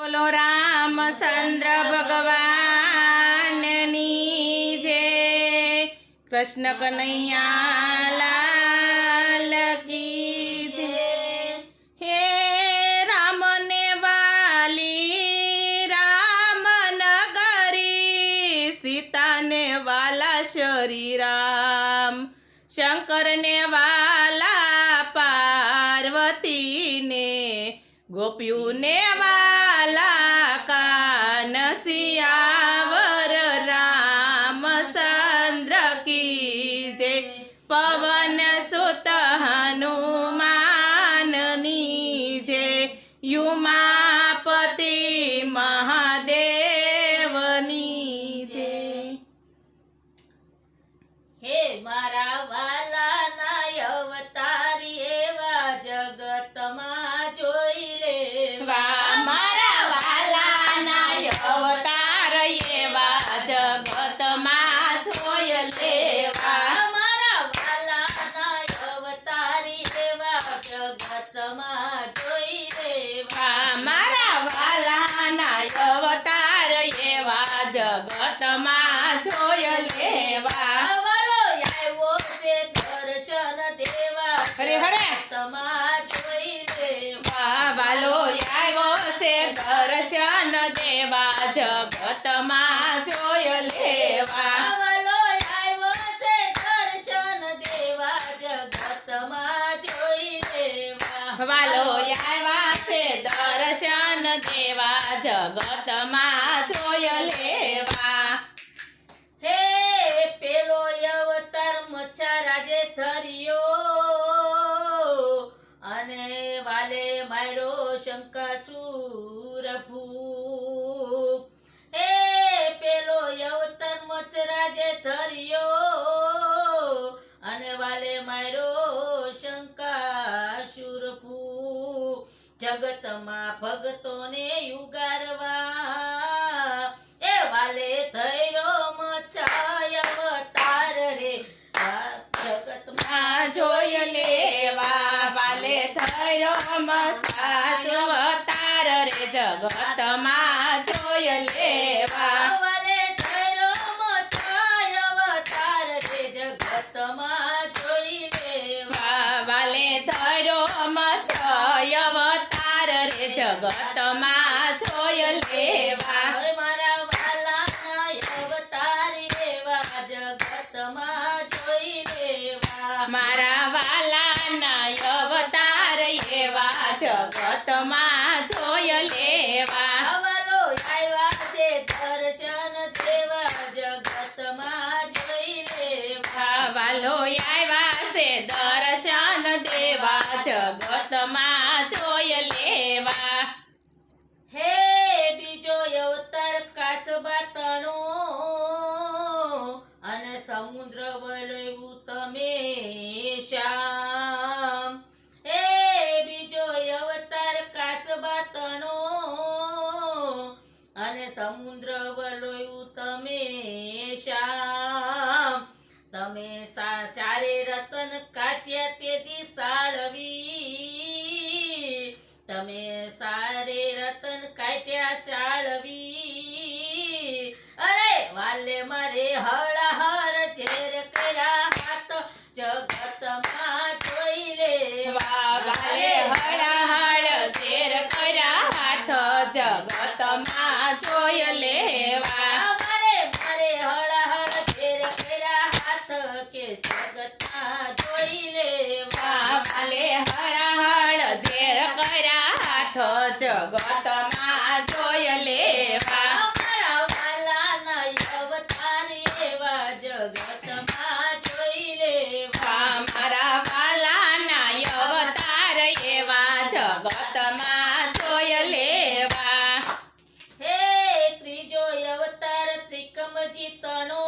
બોલો રામચંદ્ર ભગવાનની જય। કૃષ્ણ કનૈયા લાલ કી જય। હે રામને વાલી રામ નગરી, સીતાને વાલા શ્રી રામ, શંકરને વાલા પાર્વતીને, ગોપીઓને વાલા કાન સિયાવર રામચંદ્ર કી જય। પવન સુત હનુમાનની જય। યુમાપતિ મહાદેવની જય। હે મારા વાલાના અવતારી એવા જગતમાં જોઈ લેવા, મારા વાલાના અવતાર એવા જગતમાં જોઈ લેવા, મારા વાલાના અવતારી એવા જગતમાં જોઈ લેવા, મારા વાલાના અવતાર એવા જગતમાં જોઈ લેવા। વાલો આવ્યો છે દર્શન દેવા, હરે હરે જગતમાં જોઈ લેવા, વાલો આવ્યો છે દર્શન દેવા, જગતમાં જોઈ લેવા। વાલો આવ્યો છે દર્શન દેવા, જગતમાં જોઈ લેવા, વાલો આવ્યા છે દર્શન દેવા, જગતમાં જોઈ લેવા। હે પેલો અવતાર મચ્છા રાજે ધર્યો, અને વાલે માર્યો શંકાસુર ભૂપ। હે પેલો અવતાર મચ્છા રાજે ધર્યો, અને વાલે માર્યો શંકાસુર ભૂપ। જગતમાં ભગતોને યુગારવા, એ વાલે ધૈરો મચ્છા અવતાર રે, જગતમાં જોઈ લેવા, વાલે ધર્યો મચ્છા અવતાર રે, જગતમાં જોઈ લેવા। વાલે ધૈરો મચ્છા અવતાર રે, જગતમાં જોઈ લેવા, વાલે ધર્યો મચ્છા અવતાર રે, જગતમાં જોઈ લેવા। હે મારા વાલાના અવતારી એવા જગતમાં જોઈ લેવા, મારા વાલાના અવતાર એવા જગતમાં જોઈ લેવા। વાલો આવ્યા છે દર્શન દેવા, જગતમાં જોઈ લેવા, વાલો આવ્યા છે દર્શન દેવા, જગતમાં જોઈ લેવા। હે બીજો અવતાર કાસબા તણો, અને સમુદ્ર વલયું તમે શ્યામ। હે બીજો અવતાર કાસબા તણો, અને સમુદ્ર વલયું તમે શ્યામ। તમે સારે રતન કાઢ્યા તે દિશાળવી, તમે સારે રતન કાઢ્યા શાળવી। અરે વાલે મારે હળહર ઝેર કર્યા હાથ, જગતમાં જોઈ લેવા, વાલે હળહળ ઝેર કર્યા હાથ, જગતમાં જોઈ લેવા। મારે હળહળ ઝેર કર્યા હાથ, કે જગતમાં જોઈ લેવા, વાલે હળહળ ઝેર કર્યા હાથ, જગતમાં જોઈ લેવા। મારા વાલાના અવતારી એવા જગતમાં જોઈ લેવા, મારા વાલાના અવતાર એવા જગતમાં જોઈ લેવા। હે ત્રીજો અવતાર ત્રિકમજી તણો,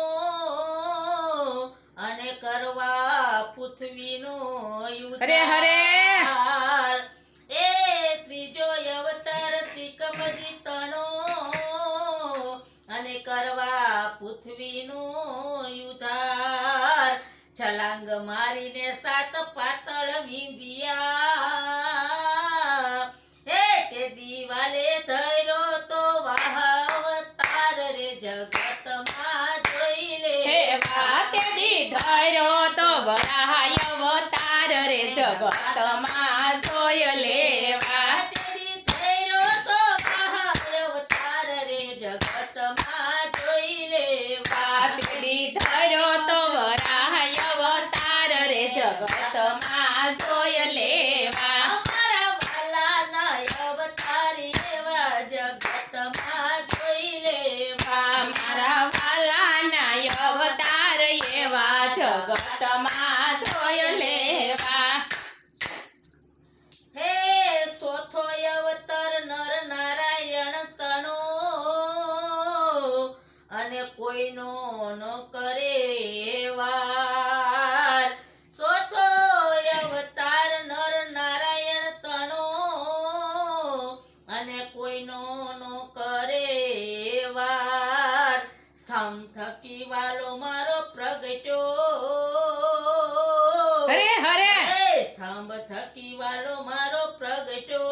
અને કરવા પૃથ્વીનો હરે હરે ઉદ્ધાર। એ ત્રીજો અવતાર ત્રિકમજી તણો, અને કરવા પૃથ્વીનો ઉદ્ધાર। છલાંગ મારીને સાત પાતળ વિંધ્યા, હે તે દિવાલે ધૈરો થકી વાલો મારો પ્રગટ્યો હરે હરે સ્તંભ થકી વાલો મારો પ્રગટ્યો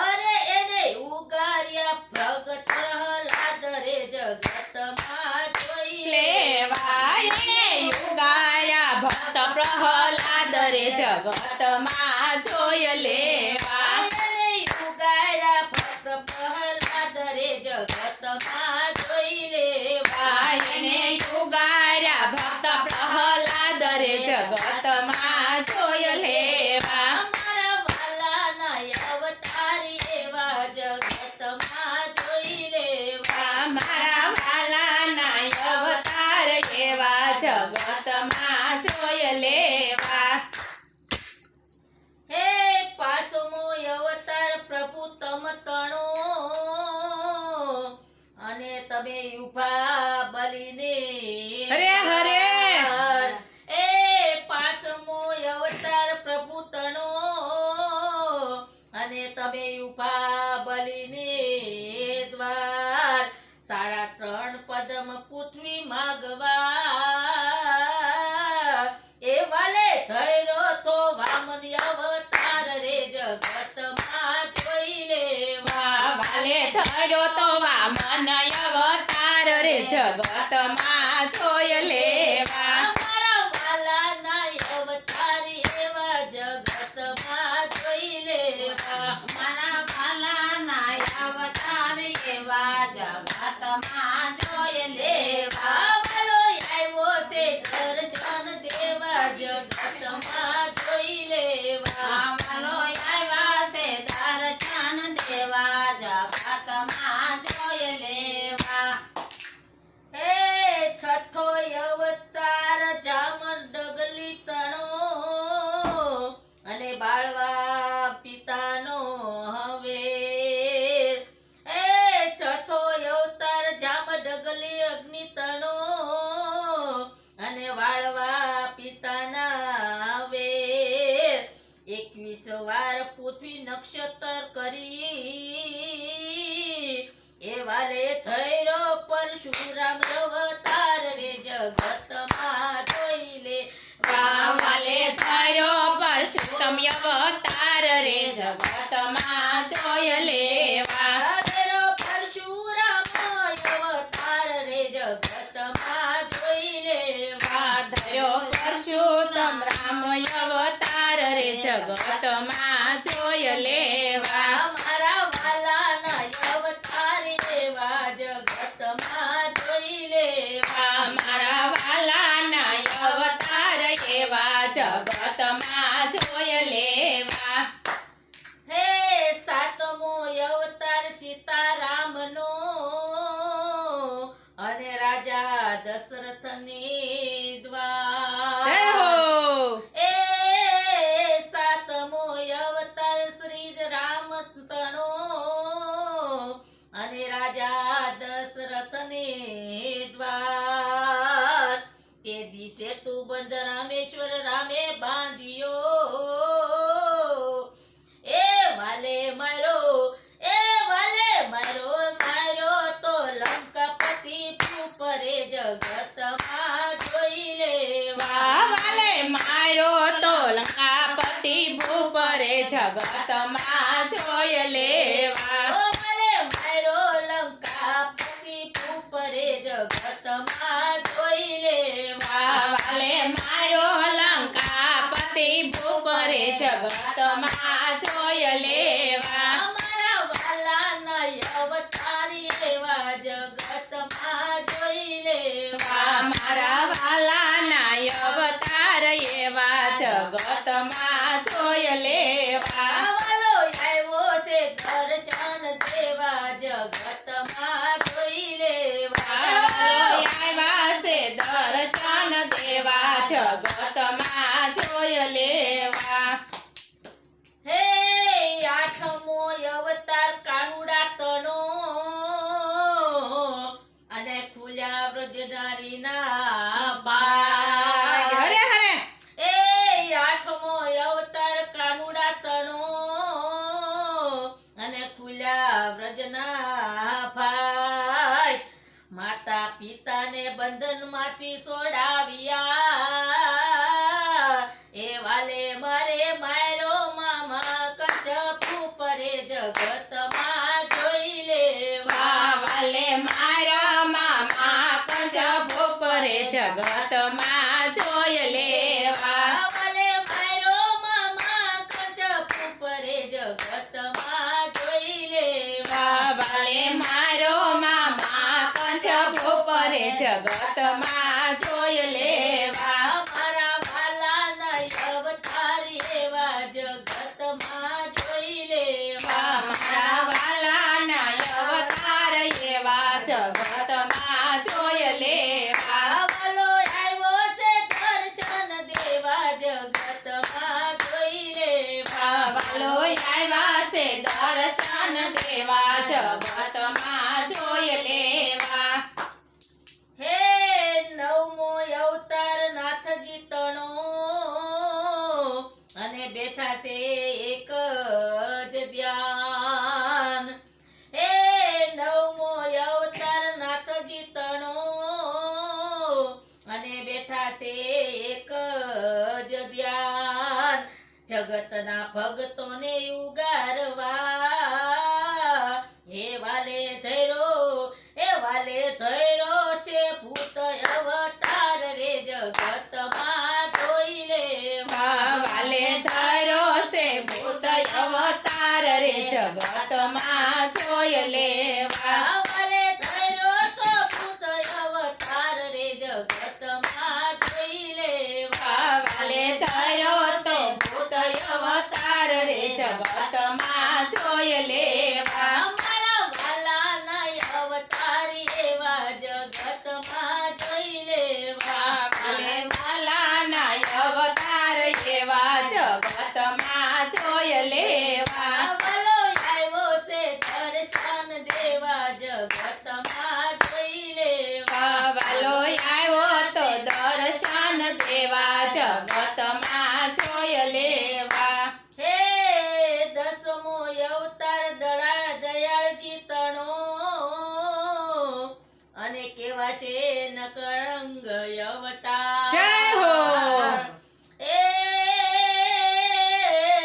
અરે એને ઉગાર્યા પ્રગટ પ્રહલાદ રે જગતમાં જોઈ લેવા એને યુગાર્યા ભક્ત પ્રહલાદ રે જગતમાં જોઈ લેવા એને ઉગાર્યા ભક્ત પ્રહલાદ રે જગતમાં જોઈ લેવા એને યુગાર્યા ભક્ત પ્રહલાદ રે જગતમાં જોઈ લેવા અમારા વાલાના અવતારી એવા જગતમાં જોઈ લેવા મારા વાલાના અવતાર એવા જગતમાં જોઈ લેવા હે પાસમો અવતાર પ્રભુ તમ તણો અને તમે ઉભા બલીને હરે હરે એ પાસમો અવતાર પ્રભુ તણો અને તમે ઉભા બલીને દ્વાર 3.5 પદમ પૃથ્વી માગવા એ વાલે ધૈર્યો તો વામન અવતાર રે જગતમાં જોઈ લેવા વાલે ધર્યો તો વામન અવતાર રે જગતમાં જોઈ લેવા અમારા વાલાના અવતારી એવા જગતમાં જોઈ લેવા મારા વાલાના અવતાર એવા જગતમાં જોઈ લેવા વાલો આવ્યો છે દર્શન દેવા જગતમાં જોઈ લેવા વાલો આવ્યા છે દર્શન દેવા જગતમાં જોઈ લેવા હે છઠ્ઠો અવતાર જામર ડગલી તણો અને બાળવા પિતાનો હવે એ છઠ્ઠો અવતાર જામર ડગલી અગ્નિ તણો અને વાળવા પિતાના હવે 21 વાર પૃથ્વી નક્ષત્ર કરી એ વાલે થૈરો પરશુરામ અવતાર રે જગતમાં જોઈ લે વાલે ધર્યો પરશુત્તમ અવતાર રે જગતમાં જોઈ લેવા થૈરો પરશુરામ અવતાર રે જગતમાં જોઈ લેવા ધર્યો પરશુત્તમ રામ અવતાર રે જગતમાં જોઈ લેવા મારા વાલાના અવતાર એવા જગતમાં જોઈ લેવા મારા વાલાના અવતાર એવા જગતમાં જોઈ લેવા હે સાતમો અવતાર સીતારામનો અને રાજા દશરથની દ્વાર જય હો એ સાતમો અવતાર શ્રી રામચંદ્રનો અને રાજા દશરથને દ્વાર તે દિશે તું બંધ રામેશ્વર રામે બાંધ્યો એ વાલે મારો તો લંકાપતિ ઉપરે જગતમાં જોઈ લેવા વાલે માર્યો તો લંકાપતિ ભૂપરે જગતમાં જોઈ લેવા ઓ વાલે મારો લંકાપતિ ઉપરે જગતમાં જોઈ લેવા વાલે માર્યો લંકાપતિ ભૂપરે જગતમાં જોઈ લેવા અમારા વાલાના અવતારી એવા જગતમાં જોઈ લેવા મારા વાલાના અવતાર એવા જગતમાં જોઈ લેવા વાલો આવ્યો છે દર્શન દેવા જગતમાં જોઈ લેવા આવ્યા છે દર્શન દેવા જગતમાં જોઈ લેવા હે આઠમો અવતાર કાનુડા તણો અને ખુલ્યા વ્રજનારીના બાગ હરે હરે એ આઠમો અવતાર કાનુડા તણો અને ખુલ્યા વ્રજના ભાઈ માતા બંધનમાંથી છોડાવ્યા એ વાલે મારે મારો મામા કંચપ ઉપરે જગતમાં જોઈ લેવા વાલે મારા મામા કંચપ ઉપરે જગતમાં જોઈ લેવા વાલે મારો મામા કંચપ ઉપરે જગતમાં જોઈ લેવા વાલે મારો મામા કંચપ ઉપરે જગતમાં જોઈ લેવા મારા વાલાના અવતાર એવા જગતમાં જોઈ લેવા મારા વાલાના અવતાર એવા જગતમાં જોઈ લેવા વાલો આવ્યો છે દર્શન દેવા જગતમાં જોઈ લેવા વાલો આવ્યા છે દર્શન દેવા જગતમાં જોઈ લેવા હે નવમો અવતાર નાથજી તણો અને બેઠા છે એક જ ધ્યાન હે નવમો અવતાર નાથજી તણો અને બેઠા છે એક જ ધ્યાન જગતના ભક્તોને ઉગારવા હે વાલે ધૈરો છે ભૂત અવતાર રે જગતમાં જોઈ લેવા વાલે ધરો છે ભૂત અવતાર રે જગતમાં જોઈ લેવા વાલે ધૈરો તો ભૂત અવતાર રે જગતમાં જોઈ લેવા વાલે ધરો તો ભૂત અવતાર રે જગતમાં જોઈ લેવા અમારા વાલાના અવતારી એવા જગતમાં જોઈ લેવા વાલે વાલાના અવતાર એવા જગતમાં જોઈ લેવા વાલો આવ્યો છે દર્શન દેવા જગતમાં જોઈ લેવા વાલો આવ્યો તો દર્શન દેવા જગતમાં જોઈ લેવા હે દસમો અવતાર દયાળજી તણો અને કેવા છે નકળંગ અવતાર જય હો. એ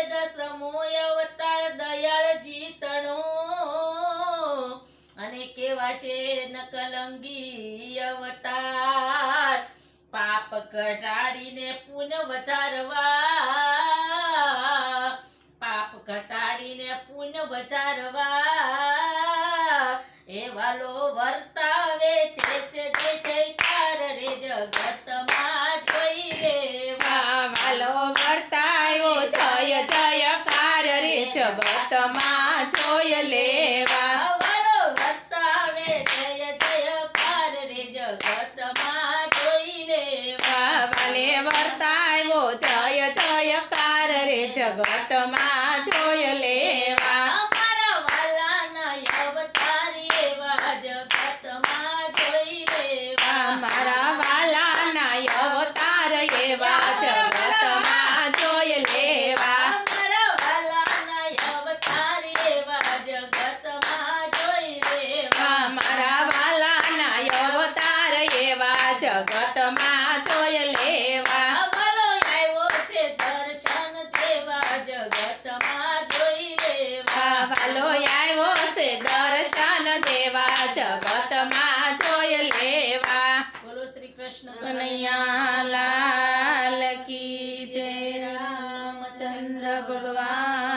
દસમો અવતાર દયાળજી તણો અને કેવા છે નકલંગી અવતાર પાપ ઘટાડીને પુન વધારવા પાપ ઘટાડીને પુન વધારવા એ વાલો વર્તાવે છે જય જયકાર રે જગતમાં જોઈ લેવા વાલો વર્તાયો જય જયકાર રે જગતમાં જોઈ લેવા વાલો વર્તાવે જય જયકાર રે જગતમાં જોઈ લેવા વાલે વર્તાયો જય જયકાર રે જગતમાં જોઈ લેવા અમારા વાલાના અવતારી એવા જગતમાં જોઈ લેવા મારા વાલાના અવતાર એવા જગતમાં જોઈ લેવા અમારા વાલાના અવતારી એવા જગતમાં જોઈ લેવા મારા વાલાના અવતાર એવા જગતમાં જોઈ લેવા વાલો આવ્યો છે દર્શન દેવા જગતમાં જોઈ લેવા વાલો આવ્યો છે દર્શન દેવા જગતમાં જોઈ લેવા બોલો શ્રી કૃષ્ણ કનૈયા લાલ કી જય રામચંદ્ર ભગવાન